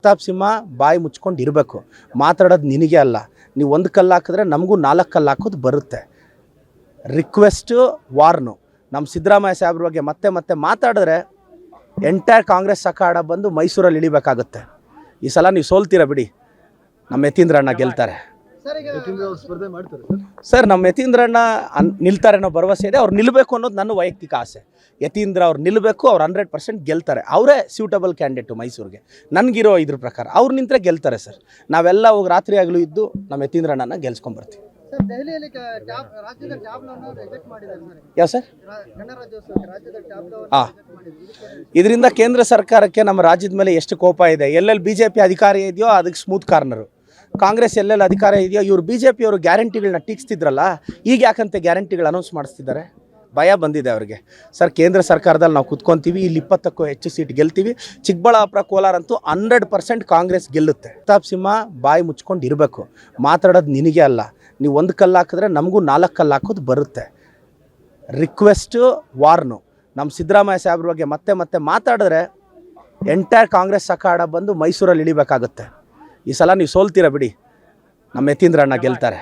ಪ್ರತಾಪ್ ಸಿಂಹ ಬಾಯಿ ಮುಚ್ಕೊಂಡು ಇರಬೇಕು. ಮಾತಾಡೋದು ನಿನಗೆ ಅಲ್ಲ. ನೀವು ಒಂದು ಕಲ್ಲು ಹಾಕಿದ್ರೆ ನಮಗೂ 4 ಕಲ್ಲು ಹಾಕೋದು ಬರುತ್ತೆ. Request warn. ನಮ್ಮ ಸಿದ್ದರಾಮಯ್ಯ ಸಾಹೇಬ್ರ ಬಗ್ಗೆ ಮತ್ತೆ ಮಾತಾಡಿದ್ರೆ ಎಂಟೈರ್ ಕಾಂಗ್ರೆಸ್ ಅಖಾಡ ಬಂದು ಮೈಸೂರಲ್ಲಿ ಇಳಿಬೇಕಾಗುತ್ತೆ. ಈ ಸಲ ನೀವು ಸೋಲ್ತೀರ ಬಿಡಿ, ನಮ್ಮ ಯತೀಂದ್ರಣ್ಣ ಗೆಲ್ತಾರೆ ಸರ್. ನಮ್ಮ ಯತೀಂದ್ರಣ್ಣ ನಿಲ್ತಾರೆ ಅನ್ನೋ ಭರವಸೆ ಇದೆ. ಅವ್ರು ನಿಲ್ಲಬೇಕು ಅನ್ನೋದು ನನ್ನ ವೈಯಕ್ತಿಕ ಆಸೆ. ಯತೀಂದ್ರ ಅವ್ರು ನಿಲ್ಲಬೇಕು, ಅವ್ರು 100% ಗೆಲ್ತಾರೆ. ಅವರೇ ಸ್ಯೂಟಬಲ್ ಕ್ಯಾಂಡಿಡೇಟು ಮೈಸೂರಿಗೆ. ನನಗಿರೋ ಇದ್ರ ಪ್ರಕಾರ ಅವ್ರು ನಿಂತರೆ ಗೆಲ್ತಾರೆ ಸರ್. ನಾವೆಲ್ಲ ಹೋಗಿ ರಾತ್ರಿ ಆಗಲೂ ಇದ್ದು ನಮ್ಮ ಯತೀಂದ್ರಣ್ಣನ ಗೆಲ್ಸ್ಕೊಂಡ್ಬರ್ತೀವಿ. ಯಾವ ಸರ್? ಇದರಿಂದ ಕೇಂದ್ರ ಸರ್ಕಾರಕ್ಕೆ ನಮ್ಮ ರಾಜ್ಯದ ಮೇಲೆ ಎಷ್ಟು ಕೋಪ ಇದೆ. ಎಲ್ಲೆಲ್ಲಿ BJP ಅಧಿಕಾರ ಇದೆಯೋ ಅದಕ್ಕೆ ಸ್ಮೂತ್ ಕಾರ್ನರು. ಕಾಂಗ್ರೆಸ್ ಎಲ್ಲೆಲ್ಲಿ ಅಧಿಕಾರ ಇದೆಯೋ ಇವರು BJP ಅವರು ಗ್ಯಾರಂಟಿಗಳನ್ನ ಟೀಕ್ಸ್ತಿದ್ರಲ್ಲ, ಈಗ ಯಾಕಂತೆ ಗ್ಯಾರಂಟಿಗಳು ಅನೌನ್ಸ್ ಮಾಡಿಸ್ತಿದ್ದಾರೆ. ಭಯ ಬಂದಿದೆ ಅವ್ರಿಗೆ ಸರ್. ಕೇಂದ್ರ ಸರ್ಕಾರದಲ್ಲಿ ನಾವು ಕುತ್ಕೊತೀವಿ, ಇಲ್ಲಿ 20ಕ್ಕೂ ಹೆಚ್ಚು ಸೀಟ್ ಗೆಲ್ತೀವಿ. ಚಿಕ್ಕಬಳ್ಳಾಪುರ, ಕೋಲಾರ ಅಂತೂ 100% ಕಾಂಗ್ರೆಸ್ ಗೆಲ್ಲುತ್ತೆ. ಪ್ರತಾಪ್ ಸಿಂಹ ಬಾಯಿ ಮುಚ್ಕೊಂಡು ಇರಬೇಕು. ಮಾತಾಡೋದು ನಿನಗೆ ಅಲ್ಲ. ನೀವು ಒಂದು ಕಲ್ಲು ಹಾಕಿದ್ರೆ ನಮಗೂ 4 ಕಲ್ಲು ಹಾಕೋದು ಬರುತ್ತೆ. Request warn. ನಮ್ಮ ಸಿದ್ದರಾಮಯ್ಯ ಸಾಹೇಬ್ರ ಬಗ್ಗೆ ಮತ್ತೆ ಮಾತಾಡಿದ್ರೆ ಎಂಟೈರ್ ಕಾಂಗ್ರೆಸ್ ಅಖಾಡ ಬಂದು ಮೈಸೂರಲ್ಲಿ ಇಳಿಬೇಕಾಗುತ್ತೆ. ಈ ಸಲ ನೀವು ಸೋಲ್ತೀರ ಬಿಡಿ, ನಮ್ಮ ಯತೀಂದ್ರಣ್ಣ ಗೆಲ್ತಾರೆ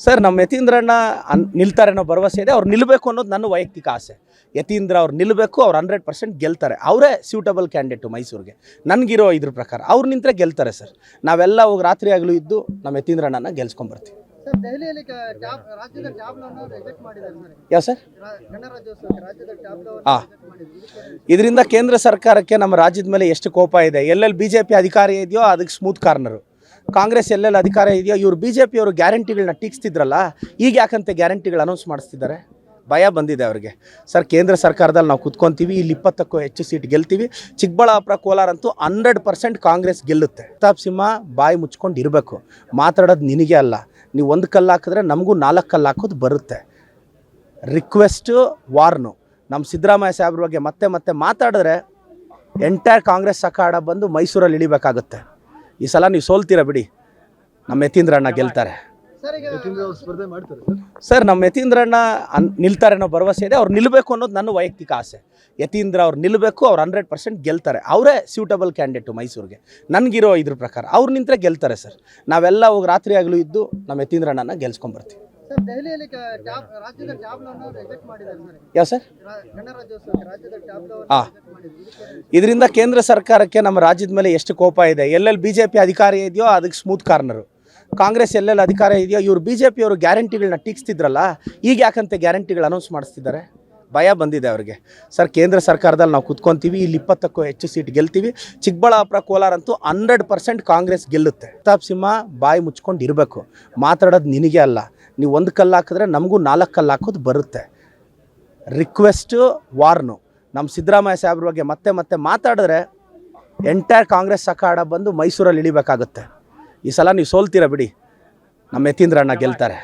ಸರ್. ನಮ್ಮ ಯತೀಂದ್ರಣ್ಣ ನಿಲ್ತಾರೆ ಅನ್ನೋ ಭರವಸೆ ಇದೆ. ಅವ್ರು ನಿಲ್ಲಬೇಕು ಅನ್ನೋದು ನನ್ನ ವೈಯಕ್ತಿಕ ಆಸೆ. ಯತೀಂದ್ರ ಅವ್ರು ನಿಲ್ಲಬೇಕು, ಅವ್ರು 100% ಗೆಲ್ತಾರೆ. ಅವರೇ ಸ್ಯೂಟಬಲ್ ಕ್ಯಾಂಡಿಡೇಟು ಮೈಸೂರಿಗೆ. ನನಗಿರೋ ಇದ್ರ ಪ್ರಕಾರ ಅವ್ರು ನಿಂತರೆ ಗೆಲ್ತಾರೆ ಸರ್. ನಾವೆಲ್ಲ ಹೋಗಿ ರಾತ್ರಿ ಆಗಲೂ ಇದ್ದು ನಮ್ಮ ಯತೀಂದ್ರಣ್ಣನ ಗೆಲ್ಸ್ಕೊಂಡ್ಬರ್ತೀವಿ. ಯಾವ ಸರ್? ಇದರಿಂದ ಕೇಂದ್ರ ಸರ್ಕಾರಕ್ಕೆ ನಮ್ಮ ರಾಜ್ಯದ ಮೇಲೆ ಎಷ್ಟು ಕೋಪ ಇದೆ. ಎಲ್ಲೆಲ್ಲಿ BJP ಅಧಿಕಾರ ಇದೆಯೋ ಅದಕ್ಕೆ ಸ್ಮೂತ್ ಕಾರ್ನರು. ಕಾಂಗ್ರೆಸ್ ಎಲ್ಲೆಲ್ಲಿ ಅಧಿಕಾರ ಇದೆಯೋ ಇವರು BJP ಅವರು ಗ್ಯಾರಂಟಿಗಳನ್ನ ಟೀಕ್ಸ್ತಿದ್ರಲ್ಲ, ಈಗ ಯಾಕಂತೆ ಗ್ಯಾರಂಟಿಗಳು ಅನೌನ್ಸ್ ಮಾಡಿಸ್ತಿದ್ದಾರೆ. ಭಯ ಬಂದಿದೆ ಅವ್ರಿಗೆ ಸರ್. ಕೇಂದ್ರ ಸರ್ಕಾರದಲ್ಲಿ ನಾವು ಕುತ್ಕೊತೀವಿ, ಇಲ್ಲಿ 20ಕ್ಕೂ ಹೆಚ್ಚು ಸೀಟ್ ಗೆಲ್ತೀವಿ. ಚಿಕ್ಕಬಳ್ಳಾಪುರ, ಕೋಲಾರ ಅಂತೂ 100% ಕಾಂಗ್ರೆಸ್ ಗೆಲ್ಲುತ್ತೆ. ಪ್ರತಾಪ್ ಸಿಂಹ ಬಾಯಿ ಮುಚ್ಕೊಂಡು ಇರಬೇಕು. ಮಾತಾಡೋದು ನಿನಗೆ ಅಲ್ಲ. ನೀವು ಒಂದು ಕಲ್ಲು ಹಾಕಿದ್ರೆ ನಮಗೂ 4 ಕಲ್ಲು ಹಾಕೋದು ಬರುತ್ತೆ. Request warn. ನಮ್ಮ ಸಿದ್ದರಾಮಯ್ಯ ಸಾಹೇಬ್ರ ಬಗ್ಗೆ ಮತ್ತೆ ಮಾತಾಡಿದ್ರೆ ಎಂಟೈರ್ ಕಾಂಗ್ರೆಸ್ ಅಖಾಡ ಬಂದು ಮೈಸೂರಲ್ಲಿ ಇಳಿಬೇಕಾಗುತ್ತೆ. ಈ ಸಲ ನೀವು ಸೋಲ್ತೀರ ಬಿಡಿ, ನಮ್ಮ ಯತೀಂದ್ರಣ್ಣ ಗೆಲ್ತಾರೆ ಸರ್. ನಮ್ಮ ಯತೀಂದ್ರಣ್ಣ ನಿಲ್ತಾರೆ ಅನ್ನೋ ಭರವಸೆ ಇದೆ. ಅವ್ರು ನಿಲ್ಲಬೇಕು ಅನ್ನೋದು ನನ್ನ ವೈಯಕ್ತಿಕ ಆಸೆ. ಯತೀಂದ್ರ ಅವ್ರು ನಿಲ್ಲಬೇಕು, ಅವ್ರು 100% ಗೆಲ್ತಾರೆ. ಅವರೇ ಸ್ಯೂಟಬಲ್ ಕ್ಯಾಂಡಿಡೇಟು ಮೈಸೂರಿಗೆ. ನನಗಿರೋ ಇದ್ರ ಪ್ರಕಾರ ಅವ್ರು ನಿಂತರೆ ಗೆಲ್ತಾರೆ ಸರ್. ನಾವೆಲ್ಲ ಹೋಗಿ ರಾತ್ರಿ ಆಗಲೂ ಇದ್ದು ನಮ್ಮ ಯತೀಂದ್ರಣ್ಣನ ಗೆಲ್ಸ್ಕೊಂಡ್ಬರ್ತೀವಿ. ಯಾವ ಸರ್? ಇದರಿಂದ ಕೇಂದ್ರ ಸರ್ಕಾರಕ್ಕೆ ನಮ್ಮ ರಾಜ್ಯದ ಮೇಲೆ ಎಷ್ಟು ಕೋಪ ಇದೆ. ಎಲ್ಲೆಲ್ಲಿ BJP ಅಧಿಕಾರ ಇದೆಯೋ ಅದಕ್ಕೆ ಸ್ಮೂತ್ ಕಾರ್ನರು. ಕಾಂಗ್ರೆಸ್ ಎಲ್ಲೆಲ್ಲಿ ಅಧಿಕಾರ ಇದೆಯೋ ಇವರು BJP ಅವರು ಗ್ಯಾರಂಟಿಗಳನ್ನ ಟೀಕ್ಸ್ತಿದ್ರಲ್ಲ, ಈಗ ಯಾಕಂತೆ ಗ್ಯಾರಂಟಿಗಳು ಅನೌನ್ಸ್ ಮಾಡಿಸ್ತಿದ್ದಾರೆ. ಭಯ ಬಂದಿದೆ ಅವ್ರಿಗೆ ಸರ್. ಕೇಂದ್ರ ಸರ್ಕಾರದಲ್ಲಿ ನಾವು ಕುತ್ಕೊತೀವಿ, ಇಲ್ಲಿ 20ಕ್ಕೂ ಹೆಚ್ಚು ಸೀಟ್ ಗೆಲ್ತೀವಿ. ಚಿಕ್ಕಬಳ್ಳಾಪುರ, ಕೋಲಾರ ಅಂತೂ 100% ಕಾಂಗ್ರೆಸ್ ಗೆಲ್ಲುತ್ತೆ. ಪ್ರತಾಪ್ ಸಿಂಹ ಬಾಯಿ ಮುಚ್ಕೊಂಡು ಇರಬೇಕು. ಮಾತಾಡೋದು ನಿನಗೆ ಅಲ್ಲ. ನೀವು ಒಂದು ಕಲ್ಲು ಹಾಕಿದ್ರೆ ನಮಗೂ 4 ಕಲ್ಲು ಹಾಕೋದು ಬರುತ್ತೆ. Request warn. ನಮ್ಮ ಸಿದ್ದರಾಮಯ್ಯ ಸಾಹೇಬ್ರ ಬಗ್ಗೆ ಮತ್ತೆ ಮಾತಾಡಿದ್ರೆ ಎಂಟೈರ್ ಕಾಂಗ್ರೆಸ್ ಅಖಾಡ ಬಂದು ಮೈಸೂರಲ್ಲಿ ಇಳಿಬೇಕಾಗುತ್ತೆ. ಈ ಸಲ ನೀವು ಸೋಲ್ತೀರ ಬಿಡಿ, ನಮ್ಮ ಯತೀಂದ್ರಣ್ಣ ಗೆಲ್ತಾರೆ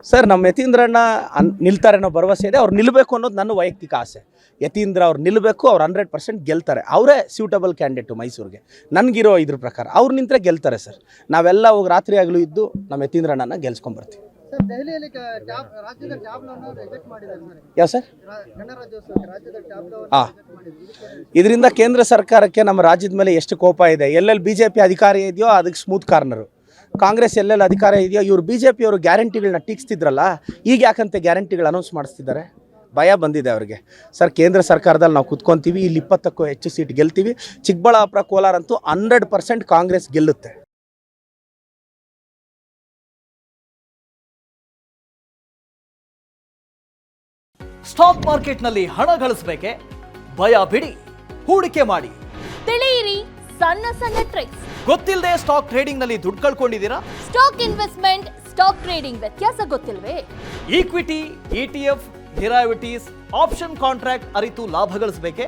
ಸರ್. ನಮ್ಮ ಯತೀಂದ್ರಣ್ಣ ನಿಲ್ತಾರೆ ಅನ್ನೋ ಭರವಸೆ ಇದೆ. ಅವ್ರು ನಿಲ್ಲಬೇಕು ಅನ್ನೋದು ನನ್ನ ವೈಯಕ್ತಿಕ ಆಸೆ. ಯತೀಂದ್ರ ಅವ್ರು ನಿಲ್ಲಬೇಕು, ಅವ್ರು 100% ಗೆಲ್ತಾರೆ. ಅವರೇ ಸ್ಯೂಟಬಲ್ ಕ್ಯಾಂಡಿಡೇಟು ಮೈಸೂರಿಗೆ. ನನಗಿರೋ ಇದ್ರ ಪ್ರಕಾರ ಅವ್ರು ನಿಂತರೆ ಗೆಲ್ತಾರೆ ಸರ್. ನಾವೆಲ್ಲ ಹೋಗಿ ರಾತ್ರಿ ಆಗಲೂ ಇದ್ದು ನಮ್ಮ ಯತೀಂದ್ರಣ್ಣನ ಗೆಲ್ಸ್ಕೊಂಡ್ಬರ್ತೀವಿ. ಯಾವ ಸರ್? ಇದರಿಂದ ಕೇಂದ್ರ ಸರ್ಕಾರಕ್ಕೆ ನಮ್ಮ ರಾಜ್ಯದ ಮೇಲೆ ಎಷ್ಟು ಕೋಪ ಇದೆ. ಎಲ್ಲೆಲ್ಲಿ BJP ಅಧಿಕಾರ ಇದೆಯೋ ಅದಕ್ಕೆ ಸ್ಮೂತ್ ಕಾರ್ನರು. ಕಾಂಗ್ರೆಸ್ ಎಲ್ಲೆಲ್ಲಿ ಅಧಿಕಾರ ಇದೆಯೋ ಇವರು BJP ಅವರು ಗ್ಯಾರಂಟಿಗಳನ್ನ ಟೀಕ್ಸ್ತಿದ್ರಲ್ಲ, ಈಗ ಯಾಕಂತೆ ಗ್ಯಾರಂಟಿಗಳು ಅನೌನ್ಸ್ ಮಾಡಿಸ್ತಿದ್ದಾರೆ. ಭಯ ಬಂದಿದೆ ಅವ್ರಿಗೆ ಸರ್. ಕೇಂದ್ರ ಸರ್ಕಾರದಲ್ಲಿ ನಾವು ಕುತ್ಕೊತೀವಿ, ಇಲ್ಲಿ 20ಕ್ಕೂ ಹೆಚ್ಚು ಸೀಟ್ ಗೆಲ್ತೀವಿ. ಚಿಕ್ಕಬಳ್ಳಾಪುರ, ಕೋಲಾರ ಅಂತೂ 100% ಕಾಂಗ್ರೆಸ್ ಗೆಲ್ಲುತ್ತೆ. ಸ್ಟಾಕ್ ಮಾರ್ಕೆಟ್ನಲ್ಲಿ ಹಣ ಗಳಿಸಬೇಕೆ? ಭಯ ಬಿಡಿ, ಹೂಡಿಕೆ ಮಾಡಿ. ತಿಳಿಯಿರಿ ಸಣ್ಣ ಟ್ರಿಕ್ಸ್. ಗೊತ್ತಿಲ್ಲದೆ ಸ್ಟಾಕ್ ಟ್ರೇಡಿಂಗ್ ನಲ್ಲಿ ದುಡ್ಡು ಕಳ್ಕೊಂಡಿದ್ದೀರಾ? ಸ್ಟಾಕ್ ಇನ್ವೆಸ್ಟ್ಮೆಂಟ್, ಸ್ಟಾಕ್ ಟ್ರೇಡಿಂಗ್ ವ್ಯತ್ಯಾಸ ಗೊತ್ತಿಲ್ವೇ? Equity, ETF, derivatives, option contract ಅರಿತು ಲಾಭ ಗಳಿಸಬೇಕೆ?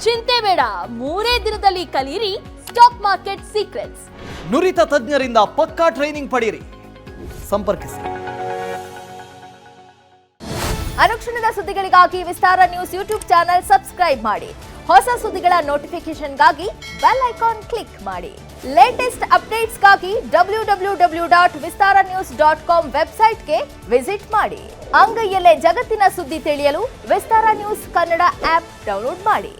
ಚಿಂತೆ ಬೇಡ, 3 ದಿನದಲ್ಲಿ ಕಲಿಯಿರಿ ಸ್ಟಾಕ್ ಮಾರ್ಕೆಟ್ ಸೀಕ್ರೆಟ್ಸ್. ನುರಿತ ತಜ್ಞರಿಂದ ಪಕ್ಕಾ ಟ್ರೈನಿಂಗ್ ಪಡೆಯಿರಿ. ಸಂಪರ್ಕಿಸಿ. ಅನುಕ್ಷಣದ ಸುದ್ದಿಗಳಿಗಾಗಿ ವಿಸ್ತಾರ ನ್ಯೂಸ್ ಯೂಟ್ಯೂಬ್ ಚಾನೆಲ್ ಸಬ್ಸ್ಕ್ರೈಬ್ ಮಾಡಿ. ಹೊಸ ಸುದ್ದಿಗಳ ನೋಟಿಫಿಕೇಶನ್ಗಾಗಿ ಬೆಲ್ ಐಕಾನ್ ಕ್ಲಿಕ್ ಮಾಡಿ. ಲೇಟೆಸ್ಟ್ ಅಪ್ಡೇಟ್ಸ್ಗಾಗಿ www.vistaranews.com ವೆಬ್ಸೈಟ್ಗೆ ವಿಸಿಟ್ ಮಾಡಿ. ಅಂಗೈಯಲ್ಲೇ ಜಗತ್ತಿನ ಸುದ್ದಿ ತಿಳಿಯಲು ವಿಸ್ತಾರ ನ್ಯೂಸ್ ಕನ್ನಡ ಆಪ್ ಡೌನ್ಲೋಡ್ ಮಾಡಿ.